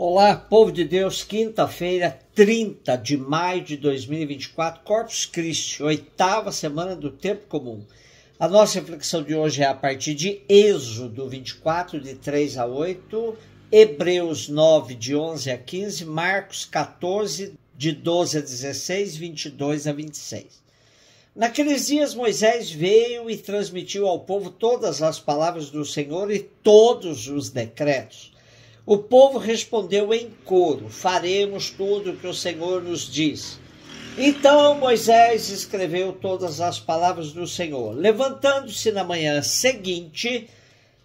Olá, povo de Deus, quinta-feira, 30 de maio de 2024, Corpus Christi, oitava semana do tempo comum. A nossa reflexão de hoje é a partir de Êxodo 24, de 3 a 8, Hebreus 9, de 11 a 15, Marcos 14, de 12 a 16, 22 a 26. Naqueles dias Moisés veio e transmitiu ao povo todas as palavras do Senhor e todos os decretos. O povo respondeu em coro: faremos tudo o que o Senhor nos diz. Então Moisés escreveu todas as palavras do Senhor. Levantando-se na manhã seguinte,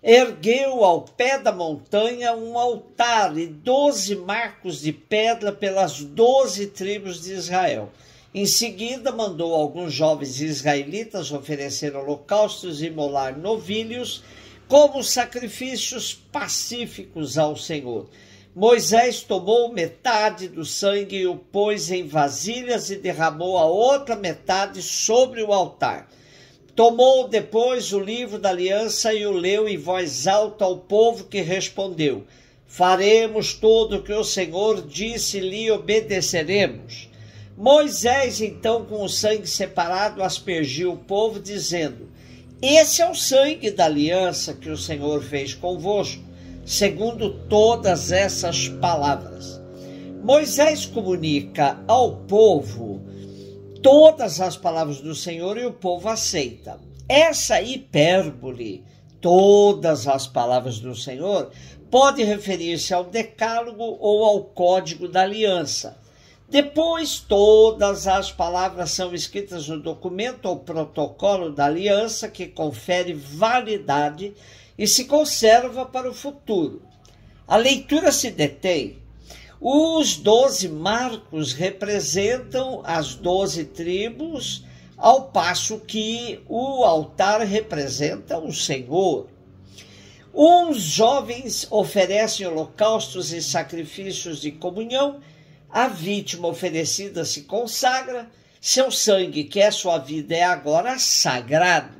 ergueu ao pé da montanha um altar e 12 marcos de pedra pelas 12 tribos de Israel. Em seguida, mandou alguns jovens israelitas oferecer holocaustos e imolar novilhos como sacrifícios pacíficos ao Senhor. Moisés tomou metade do sangue e o pôs em vasilhas e derramou a outra metade sobre o altar. Tomou depois o livro da aliança e o leu em voz alta ao povo, que respondeu: faremos tudo o que o Senhor disse e lhe obedeceremos. Moisés, então, com o sangue separado, aspergiu o povo, dizendo: esse é o sangue da aliança que o Senhor fez convosco, segundo todas essas palavras. Moisés comunica ao povo todas as palavras do Senhor e o povo aceita. Essa hipérbole, todas as palavras do Senhor, pode referir-se ao decálogo ou ao código da aliança. Depois, todas as palavras são escritas no documento ou protocolo da aliança, que confere validade e se conserva para o futuro. A leitura se detém. Os 12 marcos representam as 12 tribos, ao passo que o altar representa o Senhor. Uns jovens oferecem holocaustos e sacrifícios de comunhão. A vítima oferecida se consagra, seu sangue, que é sua vida, é agora sagrado.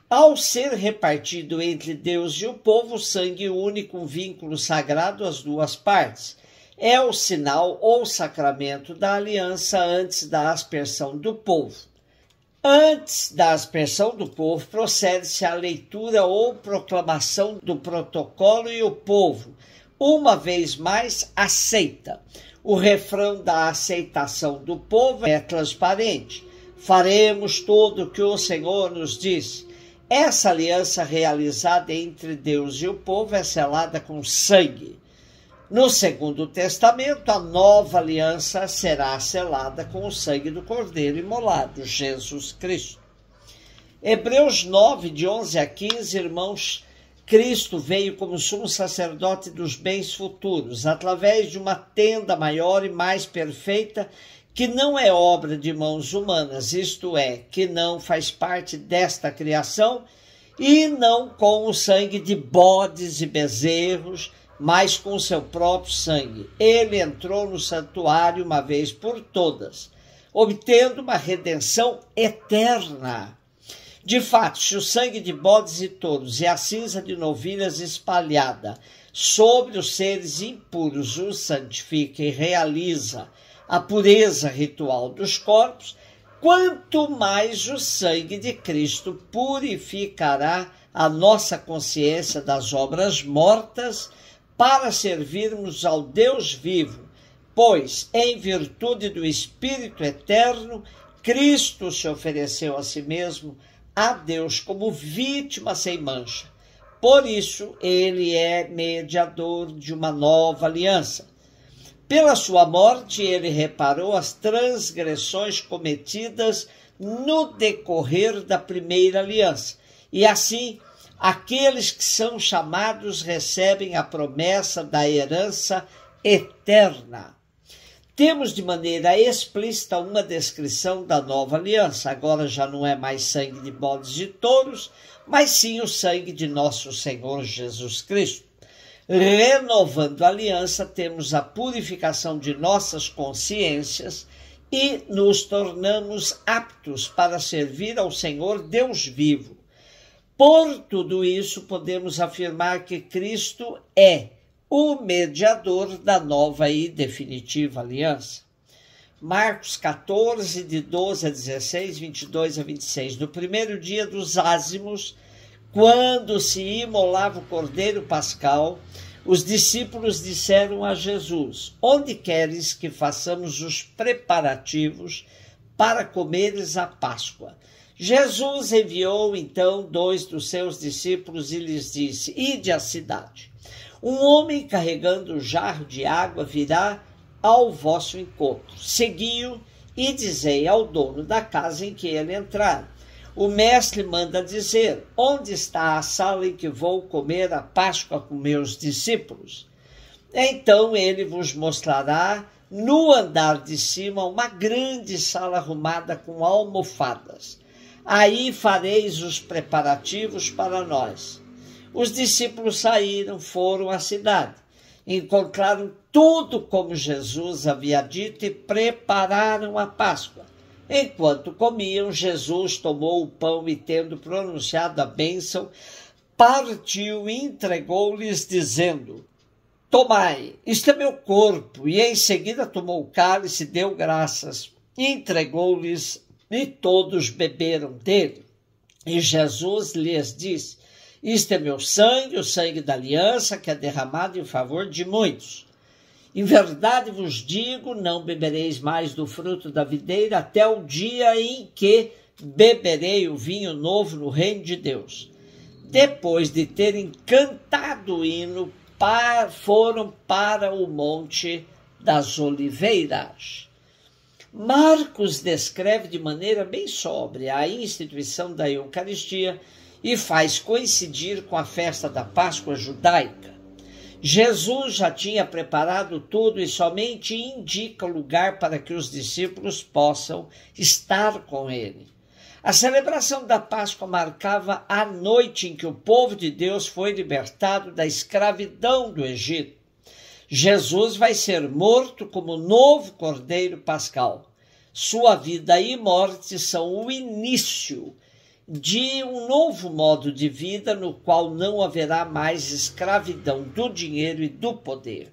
Ao ser repartido entre Deus e o povo, o sangue une um vínculo sagrado às duas partes. É o sinal ou sacramento da aliança antes da aspersão do povo. Antes da aspersão do povo, procede-se à leitura ou proclamação do protocolo e o povo, uma vez mais, aceita. O refrão da aceitação do povo é transparente: faremos tudo o que o Senhor nos disse. Essa aliança realizada entre Deus e o povo é selada com sangue. No Segundo Testamento, a nova aliança será selada com o sangue do Cordeiro imolado, Jesus Cristo. Hebreus 9, de 11 a 15, irmãos, Cristo veio como sumo sacerdote dos bens futuros, através de uma tenda maior e mais perfeita, que não é obra de mãos humanas, isto é, que não faz parte desta criação, e não com o sangue de bodes e bezerros, mas com seu próprio sangue. Ele entrou no santuário uma vez por todas, obtendo uma redenção eterna. De fato, se o sangue de bodes e touros e a cinza de novilhas espalhada sobre os seres impuros os santifica e realiza a pureza ritual dos corpos, quanto mais o sangue de Cristo purificará a nossa consciência das obras mortas para servirmos ao Deus vivo, pois, em virtude do Espírito eterno, Cristo se ofereceu a si mesmo a Deus como vítima sem mancha. Por isso, ele é mediador de uma nova aliança. Pela sua morte, ele reparou as transgressões cometidas no decorrer da primeira aliança. E assim, aqueles que são chamados recebem a promessa da herança eterna. Temos de maneira explícita uma descrição da nova aliança. Agora já não é mais sangue de bodes e touros, mas sim o sangue de nosso Senhor Jesus Cristo. Renovando a aliança, temos a purificação de nossas consciências e nos tornamos aptos para servir ao Senhor Deus vivo. Por tudo isso, podemos afirmar que Cristo é o mediador da nova e definitiva aliança. Marcos 14, de 12 a 16, 22 a 26. No primeiro dia dos ázimos, quando se imolava o cordeiro pascal, os discípulos disseram a Jesus: onde queres que façamos os preparativos para comeres a Páscoa? Jesus enviou então 2 dos seus discípulos e lhes disse: ide à cidade. Um homem carregando um jarro de água virá ao vosso encontro. Segui-o e dizei ao dono da casa em que ele entrar: o mestre manda dizer, onde está a sala em que vou comer a Páscoa com meus discípulos? Então ele vos mostrará no andar de cima uma grande sala arrumada com almofadas. Aí fareis os preparativos para nós. Os discípulos saíram, foram à cidade. Encontraram tudo como Jesus havia dito e prepararam a Páscoa. Enquanto comiam, Jesus tomou o pão e, tendo pronunciado a bênção, partiu e entregou-lhes, dizendo: tomai, isto é meu corpo. E em seguida tomou o cálice, deu graças, entregou-lhes, e todos beberam dele. E Jesus lhes disse: isto é meu sangue, o sangue da aliança, que é derramado em favor de muitos. Em verdade vos digo, não bebereis mais do fruto da videira até o dia em que beberei o vinho novo no reino de Deus. Depois de terem cantado o hino, foram para o Monte das Oliveiras. Marcos descreve de maneira bem sóbria a instituição da Eucaristia e faz coincidir com a festa da Páscoa judaica. Jesus já tinha preparado tudo e somente indica o lugar para que os discípulos possam estar com ele. A celebração da Páscoa marcava a noite em que o povo de Deus foi libertado da escravidão do Egito. Jesus vai ser morto como novo Cordeiro Pascal. Sua vida e morte são o início de um novo modo de vida no qual não haverá mais escravidão do dinheiro e do poder.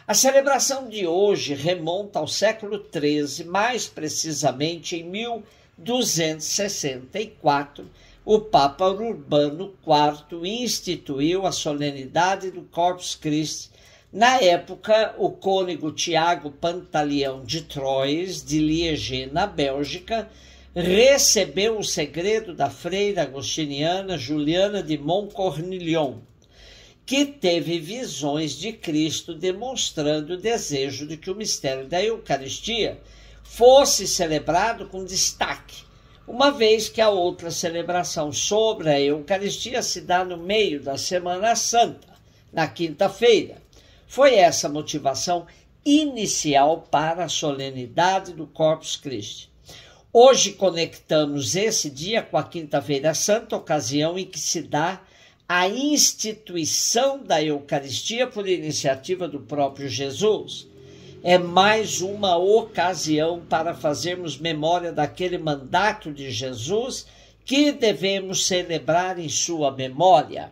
A celebração de hoje remonta ao século XIII, mais precisamente em 1264, o Papa Urbano IV instituiu a solenidade do Corpus Christi. Na época, o cônego Tiago Pantaleão de Troyes, de Liège, na Bélgica, recebeu o segredo da freira agostiniana Juliana de Montcornillon, que teve visões de Cristo demonstrando o desejo de que o mistério da Eucaristia fosse celebrado com destaque, uma vez que a outra celebração sobre a Eucaristia se dá no meio da Semana Santa, na quinta-feira. Foi essa a motivação inicial para a solenidade do Corpus Christi. Hoje conectamos esse dia com a Quinta-feira Santa, ocasião em que se dá a instituição da Eucaristia por iniciativa do próprio Jesus. É mais uma ocasião para fazermos memória daquele mandato de Jesus que devemos celebrar em sua memória.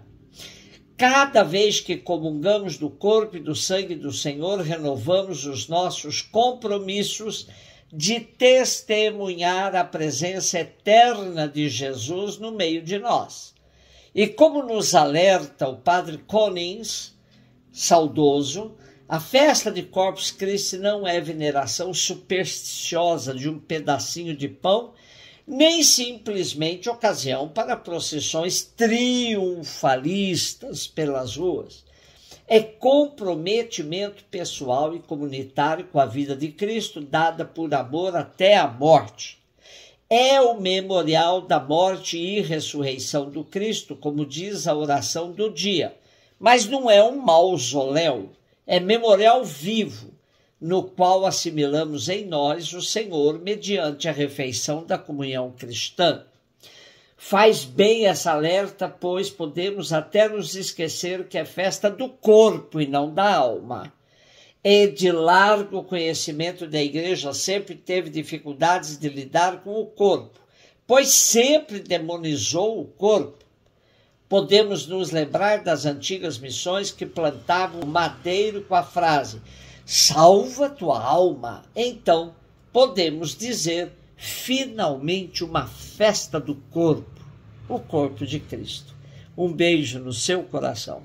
Cada vez que comungamos do corpo e do sangue do Senhor, renovamos os nossos compromissos de testemunhar a presença eterna de Jesus no meio de nós. E como nos alerta o padre Konins, saudoso, a festa de Corpus Christi não é veneração supersticiosa de um pedacinho de pão, nem simplesmente ocasião para procissões triunfalistas pelas ruas. É comprometimento pessoal e comunitário com a vida de Cristo, dada por amor até a morte. É o memorial da morte e ressurreição do Cristo, como diz a oração do dia, mas não é um mausoléu, é memorial vivo, no qual assimilamos em nós o Senhor mediante a refeição da comunhão cristã. Faz bem essa alerta, pois podemos até nos esquecer que é festa do corpo e não da alma. E de largo conhecimento da Igreja sempre teve dificuldades de lidar com o corpo, pois sempre demonizou o corpo. Podemos nos lembrar das antigas missões que plantavam o madeiro com a frase: salva tua alma. Então, podemos dizer, finalmente, uma festa do corpo, o corpo de Cristo. Um beijo no seu coração.